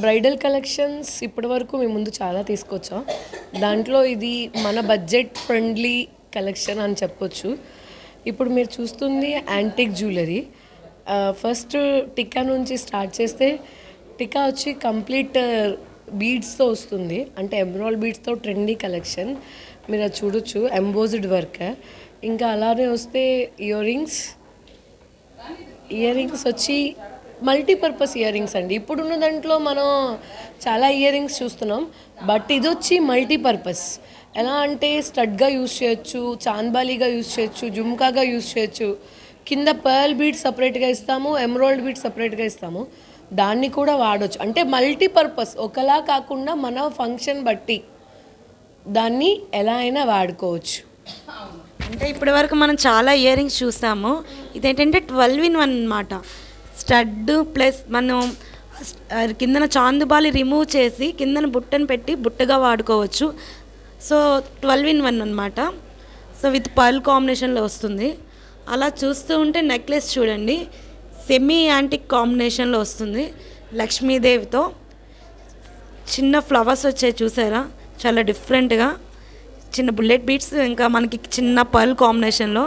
Bridal collections ఇప్పటివరకు మేము ముందు చాలా తీసుకొచ్చాం. దాంట్లో ఇది మన బడ్జెట్ ఫ్రెండ్లీ కలెక్షన్ అని చెప్పొచ్చు. ఇప్పుడు మీరు చూస్తుంది యాంటిక్ జ్యువెలరీ. ఫస్ట్ టిక్కా నుంచి స్టార్ట్ చేస్తే టిక్కా వచ్చి కంప్లీట్ బీడ్స్తో వస్తుంది, అంటే ఎమరాల్డ్ బీడ్స్తో ట్రెండీ కలెక్షన్. మీరు అది చూడొచ్చు, ఎంబోజ్డ్ వర్క్. ఇంకా అలానే వస్తే ఇయర్ రింగ్స్ వచ్చి మల్టీపర్పస్ ఇయర్ రింగ్స్ అండి. ఇప్పుడున్న దాంట్లో మనం చాలా ఇయర్ రింగ్స్ చూస్తున్నాం, బట్ ఇది వచ్చి మల్టీపర్పస్. ఎలా అంటే స్టడ్గా యూజ్ చేయొచ్చు, చాంద్బాలీగా యూజ్ చేయొచ్చు, జుమ్కాగా యూజ్ చేయొచ్చు. కింద పర్ల్ బీడ్స్ సపరేట్గా ఇస్తాము, ఎమరాల్డ్ బీడ్స్ సపరేట్గా ఇస్తాము. దాన్ని కూడా వాడవచ్చు, అంటే మల్టీపర్పస్. ఒకలా కాకుండా మన ఫంక్షన్ బట్టి దాన్ని ఎలా అయినా వాడుకోవచ్చు. అంటే ఇప్పటి వరకు మనం చాలా ఇయర్ రింగ్స్ చూసాము. ఇదేంటంటే 12 in 1 అనమాట. స్టడ్ ప్లస్ మనం కిందన చాందుబాలి రిమూవ్ చేసి కిందన బుట్టను పెట్టి బుట్టగా వాడుకోవచ్చు. సో 12 in 1 అనమాట. సో విత్ పర్ల్ కాంబినేషన్లో వస్తుంది. అలా చూస్తూ ఉంటే నెక్లెస్ చూడండి, సెమీ యాంటిక్ కాంబినేషన్లో వస్తుంది. లక్ష్మీదేవితో చిన్న ఫ్లవర్స్ వచ్చాయి చూసారా, చాలా డిఫరెంట్గా. చిన్న బుల్లెట్ బీట్స్, ఇంకా మనకి చిన్న పర్ల్ కాంబినేషన్లో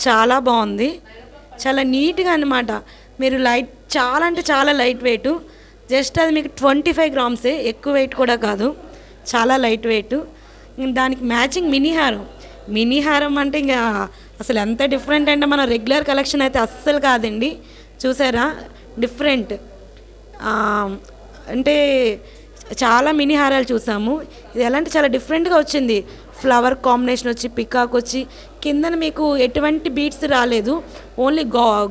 చాలా బాగుంది. చాలా నీట్గా అనమాట. మీరు లైట్, చాలా అంటే చాలా లైట్ వెయిట్. జస్ట్ అది మీకు 25 grams, ఎక్కువ వెయిట్ కూడా కాదు, చాలా లైట్ వెయిట్. దానికి మ్యాచింగ్ మినీ హారం అంటే ఇంకా అసలు ఎంత డిఫరెంట్ అంటే మన రెగ్యులర్ కలెక్షన్ అయితే అస్సలు కాదండి. చూసారా డిఫరెంట్, అంటే చాలా మినీ హారాలు చూసాము. ఇది ఎలా అంటే చాలా డిఫరెంట్గా వచ్చింది. ఫ్లవర్ కాంబినేషన్ వచ్చి, పికాక్ వచ్చి, కిందన మీకు ఎటువంటి బీట్స్ రాలేదు, ఓన్లీ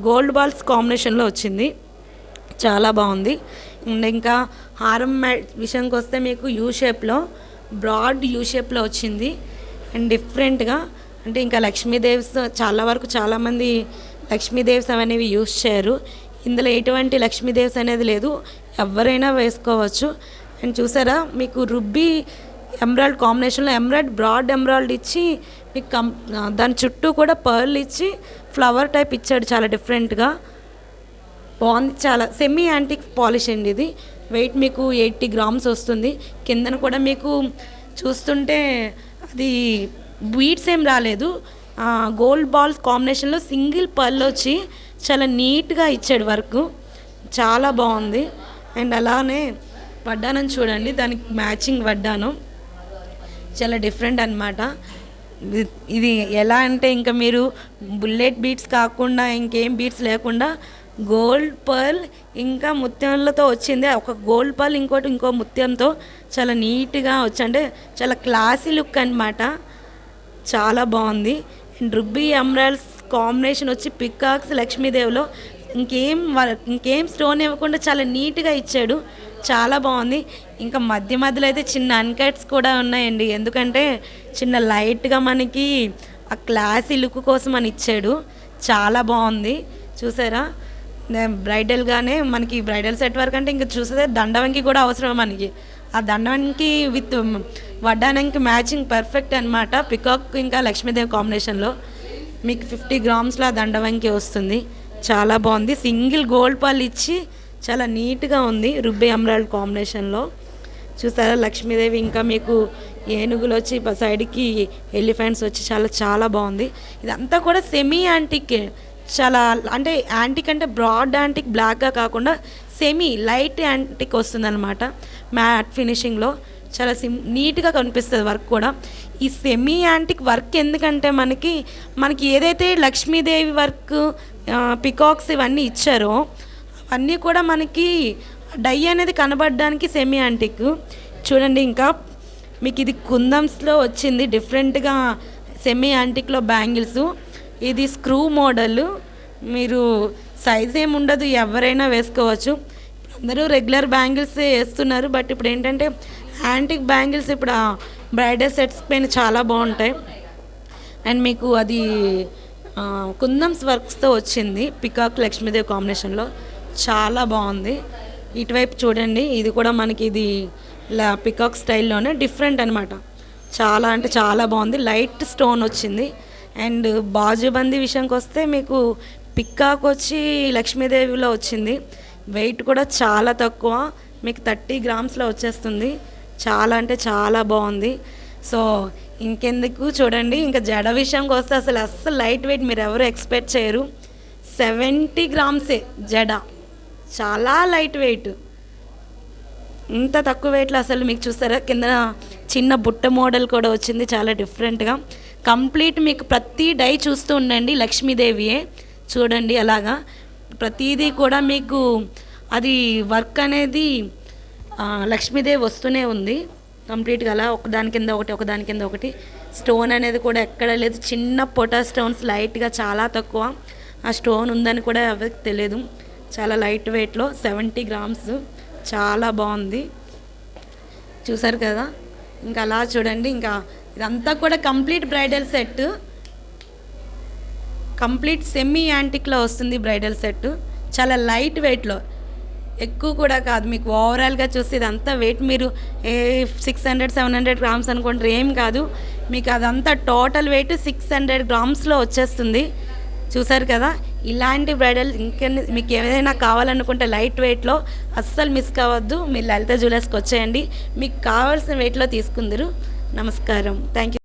గోల్డ్ బాల్స్ కాంబినేషన్లో వచ్చింది. చాలా బాగుంది. ఇంకా హారం విషయానికి వస్తే మీకు యూ షేప్లో, బ్రాడ్ యూ షేప్లో వచ్చింది. అండ్ డిఫరెంట్గా, అంటే ఇంకా లక్ష్మీదేవ్స్ చాలా వరకు చాలామంది లక్ష్మీదేవ్స్ అనేవి యూస్ చేయరు. ఇందులో ఎటువంటి లక్ష్మీదేవ్స్ అనేది లేదు, ఎవరైనా వేసుకోవచ్చు. అండ్ చూసారా మీకు రుబ్బీ ఎమరాల్డ్ కాంబినేషన్లో బ్రాడ్ ఎమరాల్డ్ ఇచ్చి మీకు దాని చుట్టూ కూడా పర్ల్ ఇచ్చి ఫ్లవర్ టైప్ ఇచ్చాడు. చాలా డిఫరెంట్గా బాగుంది. చాలా సెమీ యాంటిక్ పాలిష్ అండి ఇది. వెయిట్ మీకు 80 grams వస్తుంది. కిందన కూడా మీకు చూస్తుంటే అది బీడ్స్ ఏం రాలేదు, గోల్డ్ బాల్స్ కాంబినేషన్లో సింగిల్ పర్ల్ వచ్చి చాలా నీట్గా ఇచ్చాడు వర్క్, చాలా బాగుంది. అండ్ అలానే వడ్డానం చూడండి, దానికి మ్యాచింగ్ వడ్డానం చాలా డిఫరెంట్ అనమాట. ఇది ఎలా అంటే ఇంకా మీరు బుల్లెట్ బీట్స్ కాకుండా ఇంకేం బీట్స్ లేకుండా గోల్డ్ పర్ల్ ఇంకా ముత్యంలతో వచ్చింది. ఒక గోల్డ్ పర్ల్ ఇంకో ముత్యంతో చాలా నీట్గా వచ్చి, అంటే చాలా క్లాసీ లుక్ అనమాట. చాలా బాగుంది. అండ్ రుబ్బీ ఎమరాల్డ్స్ కాంబినేషన్ వచ్చి పికాక్స్ లక్ష్మీదేవిలో ఇంకేం స్టోన్ ఇవ్వకుండా చాలా నీట్గా ఇచ్చాడు. చాలా బాగుంది. ఇంకా మధ్యలో అయితే చిన్న అన్కట్స్ కూడా ఉన్నాయండి, ఎందుకంటే చిన్న లైట్గా మనకి ఆ క్లాసీ లుక్ కోసం అని ఇచ్చాడు. చాలా బాగుంది. చూసారా బ్రైడల్గానే మనకి బ్రైడల్ సెట్ వర్క్ అంటే ఇంకా చూస్తే దండవంకి కూడా అవసరం మనకి. ఆ దండవంకి విత్ వడ్డానంకి మ్యాచింగ్ పర్ఫెక్ట్ అనమాట. పికాక్ ఇంకా లక్ష్మీదేవి కాంబినేషన్లో మీకు 50 grams దండవంకి వస్తుంది. చాలా బాగుంది. సింగిల్ గోల్డ్ పర్ల్ ఇచ్చి చాలా నీట్గా ఉంది రుబ్బీ ఎమరాల్డ్ కాంబినేషన్లో. చూసారా లక్ష్మీదేవి ఇంకా మీకు ఏనుగులు వచ్చి సైడ్కి ఎలిఫెంట్స్ వచ్చి చాలా బాగుంది. ఇదంతా కూడా సెమీ యాంటిక్, చాలా అంటే యాంటిక్ అంటే బ్రాడ్ యాంటిక్ బ్లాక్గా కాకుండా సెమీ లైట్ యాంటిక్ వస్తుంది అనమాట. మ్యాట్ ఫినిషింగ్లో చాలా నీట్గా కనిపిస్తుంది వర్క్ కూడా. ఈ సెమీ యాంటిక్ వర్క్ ఎందుకంటే మనకి ఏదైతే లక్ష్మీదేవి వర్క్, పికాక్స్ ఇవన్నీ ఇచ్చారో అవన్నీ కూడా మనకి డై అనేది కనబడడానికి సెమీ యాంటిక్. చూడండి ఇంకా మీకు ఇది కుందమ్స్లో వచ్చింది డిఫరెంట్గా సెమీ యాంటిక్లో బ్యాంగిల్స్. ఇది స్క్రూ మోడల్, మీరు సైజ్ ఏమి ఉండదు, ఎవరైనా వేసుకోవచ్చు. అందరూ రెగ్యులర్ బ్యాంగిల్స్ వేస్తున్నారు, బట్ ఇప్పుడు ఏంటంటే యాంటిక్ బ్యాంగిల్స్ ఇప్పుడు బ్రైడల్ సెట్స్ పైన చాలా బాగుంటాయి. అండ్ మీకు అది కుందమ్స్ వర్క్స్తో వచ్చింది పికాక్ లక్ష్మీదేవి కాంబినేషన్లో, చాలా బాగుంది. ఇటువైపు చూడండి, ఇది కూడా మనకి ఇది పికాక్ స్టైల్లోనే డిఫరెంట్ అనమాట. చాలా అంటే చాలా బాగుంది. లైట్ స్టోన్ వచ్చింది. అండ్ బాజుబందీ విషయానికి వస్తే మీకు పికాక్ వచ్చి లక్ష్మీదేవిలో వచ్చింది. వెయిట్ కూడా చాలా తక్కువ, మీకు 30 గ్రామ్స్లో వచ్చేస్తుంది. చాలా అంటే చాలా బాగుంది. సో ఇంకెందుకు చూడండి, ఇంకా జడ విషయంకి వస్తే అస్సలు లైట్ వెయిట్ మీరు ఎవరు ఎక్స్పెక్ట్ చేయరు. 70 గ్రామ్సే జడ, చాలా లైట్ వెయిట్. ఇంత తక్కువ వెయిట్లో అసలు మీకు చూస్తారా, కింద చిన్న బుట్ట మోడల్ కూడా వచ్చింది, చాలా డిఫరెంట్గా. కంప్లీట్ మీకు ప్రతి డై చూస్తూ ఉండండి, లక్ష్మీదేవియే చూడండి. అలాగా ప్రతిదీ కూడా మీకు అది వర్క్ అనేది లక్ష్మీదేవి వస్తూనే ఉంది కంప్లీట్గా. అలా ఒకదాని కింద ఒకటి ఒకదాని కింద ఒకటి. స్టోన్ అనేది కూడా ఎక్కడ లేదు, చిన్న పొటా స్టోన్స్ లైట్గా, చాలా తక్కువ. ఆ స్టోన్ ఉందని కూడా ఎవరికి తెలియదు. చాలా లైట్ వెయిట్లో 70 గ్రామ్స్, చాలా బాగుంది. చూసారు కదా, ఇంకా అలా చూడండి. ఇంకా ఇదంతా కూడా complete bridal set, complete semi యాంటిక్లో వస్తుంది బ్రైడల్ సెట్. చాలా లైట్ వెయిట్లో, ఎక్కువ కూడా కాదు. మీకు ఓవరాల్గా చూస్తే ఇదంతా వెయిట్ మీరు 600-700 గ్రామ్స్ అనుకుంటారు, ఏం కాదు. మీకు అదంతా టోటల్ వెయిట్ 600 గ్రామ్స్లో వచ్చేస్తుంది. చూసారు కదా, ఇలాంటి బ్రైడల్ మీకు ఏదైనా కావాలనుకుంటే లైట్ వెయిట్లో అస్సలు మిస్ కావద్దు. మీరు లలిత జ్యువెలర్స్కి వచ్చేయండి, మీకు కావాల్సిన వెయిట్లో తీసుకుందరు. నమస్కారం, థ్యాంక్ యూ.